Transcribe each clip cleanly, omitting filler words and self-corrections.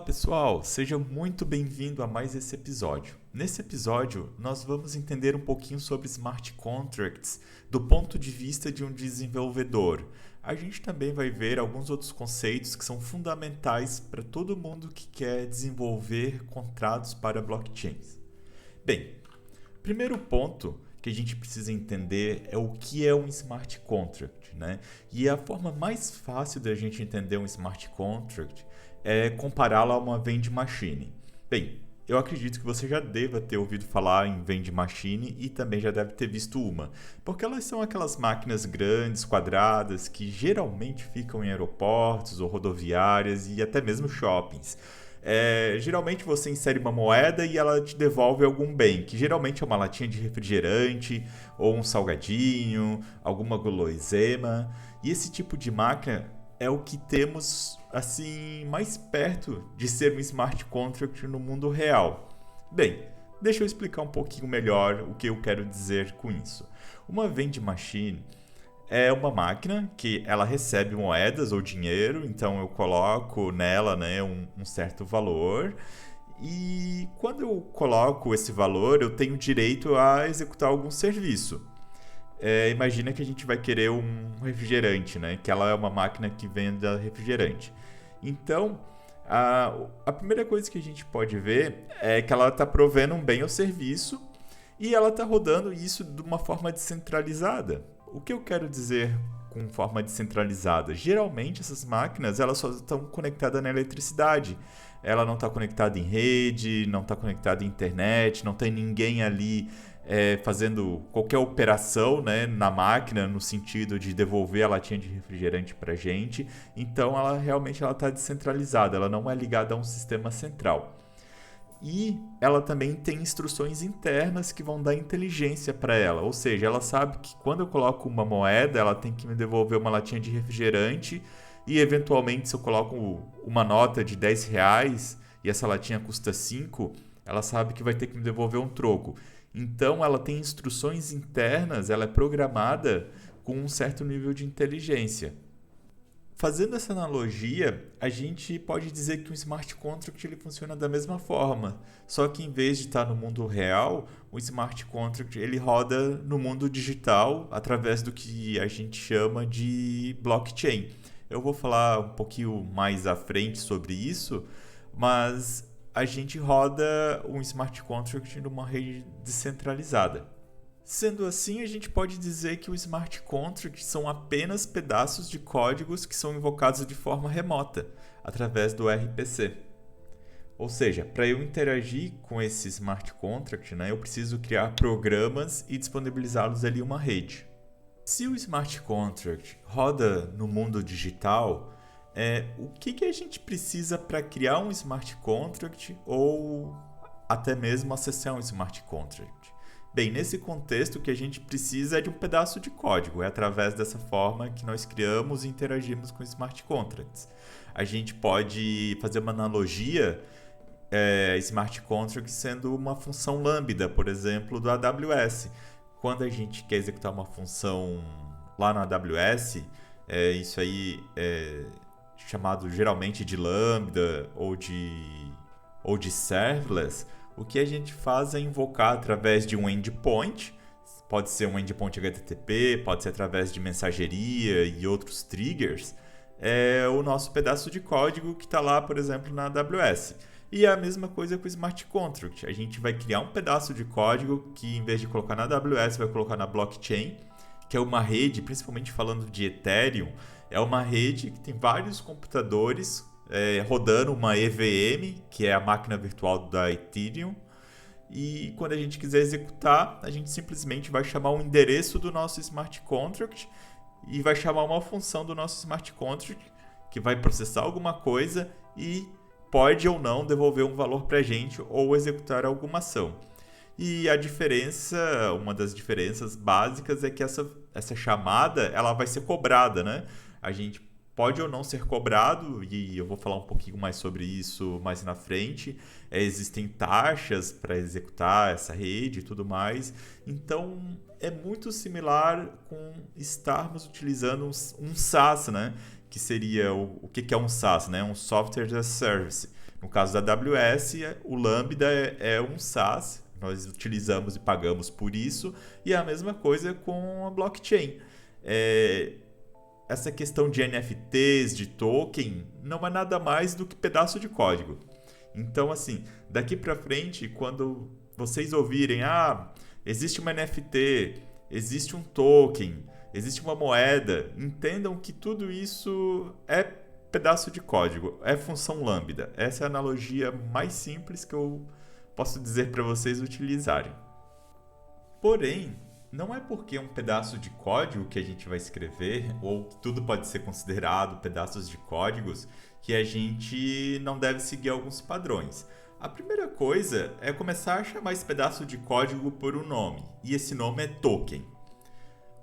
Pessoal, seja muito bem-vindo a mais esse episódio. Nesse episódio, nós vamos entender um pouquinho sobre smart contracts do ponto de vista de um desenvolvedor. A gente também vai ver alguns outros conceitos que são fundamentais para todo mundo que quer desenvolver contratos para blockchains. Bem, primeiro ponto que a gente precisa entender é o que é um smart contract, né? E a forma mais fácil da gente entender um smart contract é compará-lo a uma vending machine. Bem, eu acredito que você já deva ter ouvido falar em vending machine e também já deve ter visto uma, porque elas são aquelas máquinas grandes, quadradas, que geralmente ficam em aeroportos ou rodoviárias e até mesmo shoppings. Geralmente você insere uma moeda e ela te devolve algum bem, que geralmente é uma latinha de refrigerante, ou um salgadinho, alguma guloseima. E esse tipo de máquina é o que temos assim mais perto de ser um smart contract no mundo real. Bem, deixa eu explicar um pouquinho melhor o que eu quero dizer com isso. Uma vending machine é uma máquina que ela recebe moedas ou dinheiro, então eu coloco nela, né, um certo valor, e quando eu coloco esse valor, eu tenho direito a executar algum serviço. Imagina que a gente vai querer um refrigerante, né, que ela é uma máquina que venda refrigerante. Então, a primeira coisa que a gente pode ver é que ela está provendo um bem ou serviço e ela está rodando isso de uma forma descentralizada. O que eu quero dizer com forma descentralizada? Geralmente essas máquinas elas só estão conectadas na eletricidade. Ela não está conectada em rede, não está conectada em internet, não tem ninguém ali fazendo qualquer operação, né, na máquina no sentido de devolver a latinha de refrigerante para a gente. Então ela realmente está descentralizada, ela não é ligada a um sistema central. E ela também tem instruções internas que vão dar inteligência para ela. Ou seja, ela sabe que quando eu coloco uma moeda, ela tem que me devolver uma latinha de refrigerante. E eventualmente, se eu coloco uma nota de R$ 10 e essa latinha custa 5, ela sabe que vai ter que me devolver um troco. Então, ela tem instruções internas, ela é programada com um certo nível de inteligência. Fazendo essa analogia, a gente pode dizer que um smart contract ele funciona da mesma forma, só que em vez de estar no mundo real, o smart contract ele roda no mundo digital através do que a gente chama de blockchain. Eu vou falar um pouquinho mais à frente sobre isso, mas a gente roda um smart contract numa rede descentralizada. Sendo assim, a gente pode dizer que os smart contracts são apenas pedaços de códigos que são invocados de forma remota, através do RPC. Ou seja, para eu interagir com esse smart contract, né, eu preciso criar programas e disponibilizá-los ali em uma rede. Se o smart contract roda no mundo digital, o que a gente precisa para criar um smart contract ou até mesmo acessar um smart contract? Bem, nesse contexto, o que a gente precisa é de um pedaço de código. É através dessa forma que nós criamos e interagimos com smart contracts. A gente pode fazer uma analogia, smart contract sendo uma função lambda, por exemplo, do AWS. Quando a gente quer executar uma função lá no AWS, isso aí é chamado geralmente de lambda ou de serverless. O que a gente faz é invocar através de um endpoint, pode ser um endpoint HTTP, pode ser através de mensageria e outros triggers, o nosso pedaço de código que está lá, por exemplo, na AWS. E é a mesma coisa com o Smart Contract. A gente vai criar um pedaço de código que, em vez de colocar na AWS, vai colocar na blockchain, que é uma rede, principalmente falando de Ethereum, é uma rede que tem vários computadores rodando uma EVM, que é a máquina virtual da Ethereum, e quando a gente quiser executar, a gente simplesmente vai chamar um endereço do nosso smart contract e vai chamar uma função do nosso smart contract que vai processar alguma coisa e pode ou não devolver um valor para a gente ou executar alguma ação. E a diferença, uma das diferenças básicas é que essa chamada ela vai ser cobrada, né? A gente pode ou não ser cobrado, e eu vou falar um pouquinho mais sobre isso mais na frente. Existem taxas para executar essa rede e tudo mais. Então, é muito similar com estarmos utilizando um SaaS, né? Que seria o que é um SaaS, né? Um Software as a Service. No caso da AWS, o Lambda é um SaaS, nós utilizamos e pagamos por isso, e é a mesma coisa com a blockchain. Essa questão de NFTs, de token, não é nada mais do que pedaço de código. Então, assim, daqui para frente, quando vocês ouvirem, existe uma NFT, existe um token, existe uma moeda, entendam que tudo isso é pedaço de código, é função lambda. Essa é a analogia mais simples que eu posso dizer para vocês utilizarem. Porém, não é porque é um pedaço de código que a gente vai escrever, ou que tudo pode ser considerado pedaços de códigos, que a gente não deve seguir alguns padrões. A primeira coisa é começar a chamar esse pedaço de código por um nome, e esse nome é token.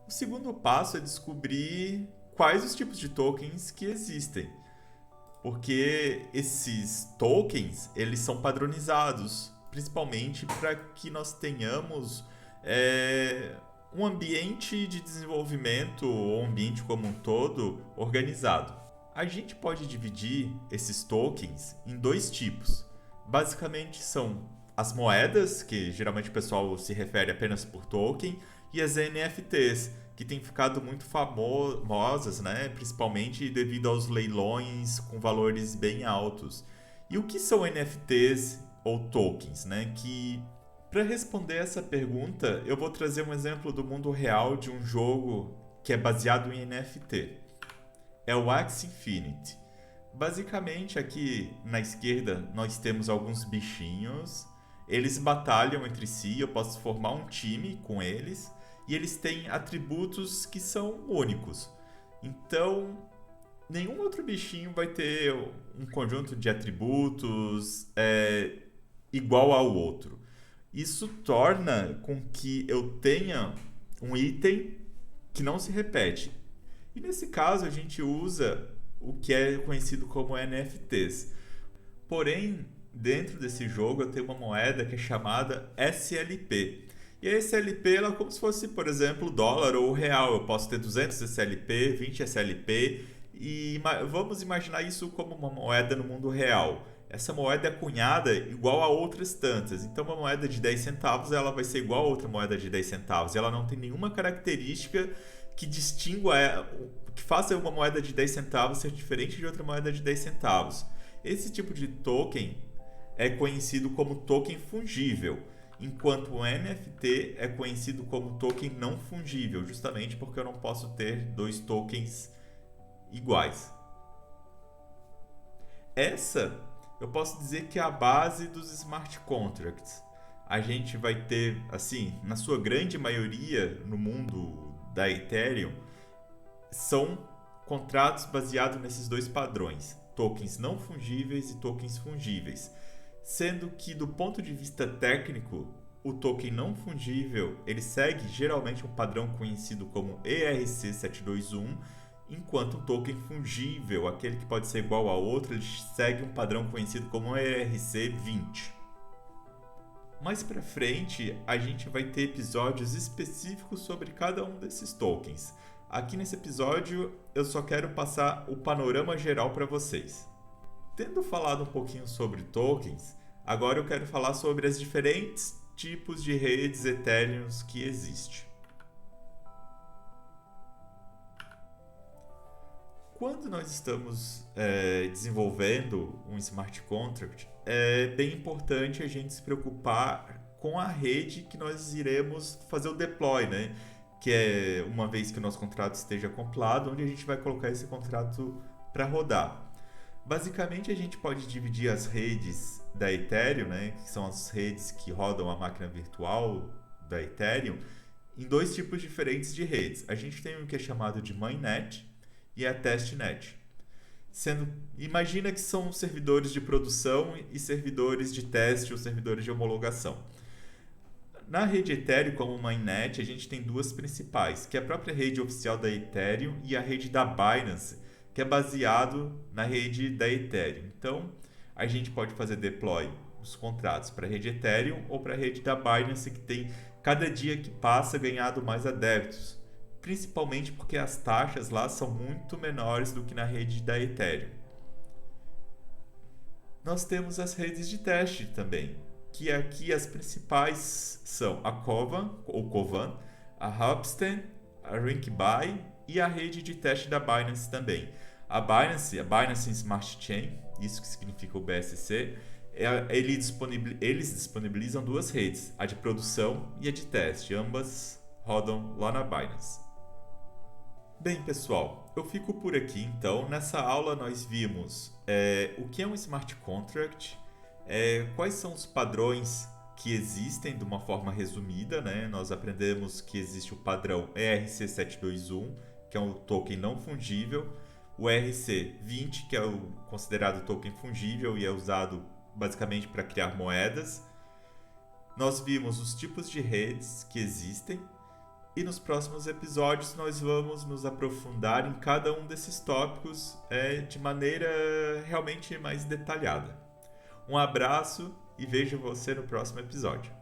O segundo passo é descobrir quais os tipos de tokens que existem, porque esses tokens eles são padronizados, principalmente para que nós tenhamos um ambiente de desenvolvimento ou um ambiente como um todo organizado. A gente pode dividir esses tokens em dois tipos. Basicamente são as moedas, que geralmente o pessoal se refere apenas por token, e as NFTs, que têm ficado muito famosas, né? Principalmente devido aos leilões com valores bem altos. E o que são NFTs ou tokens, né? Para responder essa pergunta, eu vou trazer um exemplo do mundo real de um jogo que é baseado em NFT. É o Axie Infinity. Basicamente, aqui na esquerda nós temos alguns bichinhos. Eles batalham entre si, eu posso formar um time com eles. E eles têm atributos que são únicos. Então, nenhum outro bichinho vai ter um conjunto de atributos igual ao outro. Isso torna com que eu tenha um item que não se repete. E nesse caso a gente usa o que é conhecido como NFTs. Porém, dentro desse jogo eu tenho uma moeda que é chamada SLP. E a SLP ela é como se fosse, por exemplo, o dólar ou o real. Eu posso ter 200 SLP, 20 SLP e vamos imaginar isso como uma moeda no mundo real. Essa moeda é cunhada igual a outras tantas. Então, uma moeda de 10 centavos ela vai ser igual a outra moeda de 10 centavos. Ela não tem nenhuma característica que que faça uma moeda de 10 centavos ser diferente de outra moeda de 10 centavos. Esse tipo de token é conhecido como token fungível, enquanto o NFT é conhecido como token não fungível, justamente porque eu não posso ter dois tokens iguais. Essa eu posso dizer que é a base dos smart contracts. A gente vai ter, assim, na sua grande maioria no mundo da Ethereum, são contratos baseados nesses dois padrões, tokens não fungíveis e tokens fungíveis. Sendo que, do ponto de vista técnico, o token não fungível ele segue geralmente um padrão conhecido como ERC721, enquanto o token fungível, aquele que pode ser igual a outro, ele segue um padrão conhecido como ERC20. Mais para frente, a gente vai ter episódios específicos sobre cada um desses tokens. Aqui nesse episódio, eu só quero passar o panorama geral para vocês. Tendo falado um pouquinho sobre tokens, agora eu quero falar sobre as diferentes tipos de redes Ethereum que existem. Quando nós estamos desenvolvendo um smart contract, é bem importante a gente se preocupar com a rede que nós iremos fazer o deploy, né? Que é uma vez que o nosso contrato esteja compilado, onde a gente vai colocar esse contrato para rodar. Basicamente, a gente pode dividir as redes da Ethereum, né? Que são as redes que rodam a máquina virtual da Ethereum, em dois tipos diferentes de redes. A gente tem o que é chamado de mainnet e a testnet. Imagina que são servidores de produção e servidores de teste ou servidores de homologação. Na rede Ethereum, como mainnet, a gente tem duas principais, que é a própria rede oficial da Ethereum e a rede da Binance, que é baseado na rede da Ethereum. Então, a gente pode fazer deploy os contratos para a rede Ethereum ou para a rede da Binance, que tem cada dia que passa ganhado mais adeptos, principalmente porque as taxas lá são muito menores do que na rede da Ethereum. nós temos as redes de teste também, que aqui as principais são a Kovan, a Hubstan, a Rinkeby e a rede de teste da Binance também. A Binance Smart Chain, isso que significa o BSC, eles disponibilizam duas redes, a de produção e a de teste, ambas rodam lá na Binance. Bem, pessoal, eu fico por aqui então. Nessa aula nós vimos o que é um smart contract, quais são os padrões que existem de uma forma resumida, né? Nós aprendemos que existe o padrão ERC721, que é um token não fungível, o ERC20, que é o considerado token fungível e é usado basicamente para criar moedas. Nós vimos os tipos de redes que existem e nos próximos episódios nós vamos nos aprofundar em cada um desses tópicos de maneira realmente mais detalhada. Um abraço e vejo você no próximo episódio.